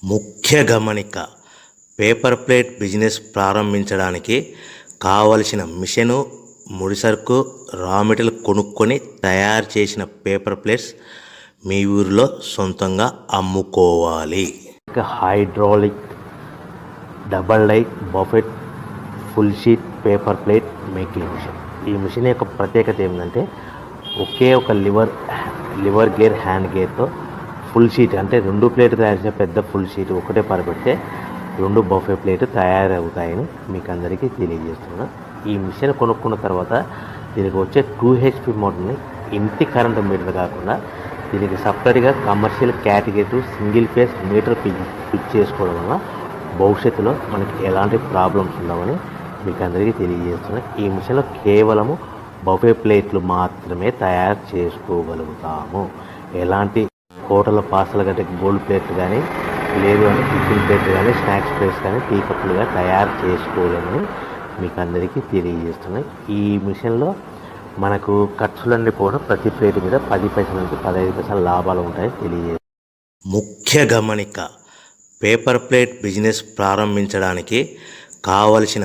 ముఖ్య గమనిక, paper plate business ప్రారంభించడానికి కావలసిన మిషను, ముడిసరుకు, రా మెటీరియల్ కొనుక్కొని తయారు చేసిన పేపర్ ప్లేట్స్ మీ ఊరిలో సొంతంగా అమ్ముకోవాలి. Hydraulic double die buffet full sheet paper plate making machine. ఈ మిషన్ యొక్క ప్రత్యేకత ఏంటంటే ఒకే ఒక లివర్ గేర్, హ్యాండ్ గేర్తో ఫుల్ షీట్ అంటే 2 ప్లేట్ తయారు చేసే పెద్ద ఫుల్ షీట్ ఒకటే పరబెడితే 2 బఫే ప్లేట్ తయారవుతాయని మీకు అందరికీ తెలియజేస్తున్నా. ఈ మిషన్ కొనుక్కున్న తర్వాత దీనికి వచ్చే 2 HP మోటార్ని ఇంటి కరెంటు మీటర్ కాకుండా దీనికి సపరేట్గా commercial category single phase metre fix చేసుకోవడం వల్ల భవిష్యత్తులో మనకి ఎలాంటి ప్రాబ్లమ్స్ ఉండవని మీకు అందరికీ తెలియజేస్తున్నా. ఈ మిషన్లో కేవలము బఫే ప్లేట్లు మాత్రమే తయారు చేసుకోగలుగుతాము. ఎలాంటి హోటల్ పార్సల్ గట్టే గోల్డ్ ప్లేట్లు కానీ, లేదు అంటే టిఫిన్ ప్లేట్లు కానీ, స్నాక్స్ ప్లేట్స్ కానీ, టీ కప్పులుగా తయారు చేసుకోలేమని మీకు అందరికీ తెలియజేస్తున్నాయి. ఈ మిషన్లో మనకు ఖర్చులన్నీ పోవడం ప్రతి ప్లేట్ మీద 10 పైసల నుంచి 15 పైసల లాభాలు ఉంటాయని తెలియజేస్తాయి. ముఖ్య గమనిక, పేపర్ ప్లేట్ బిజినెస్ ప్రారంభించడానికి కావలసిన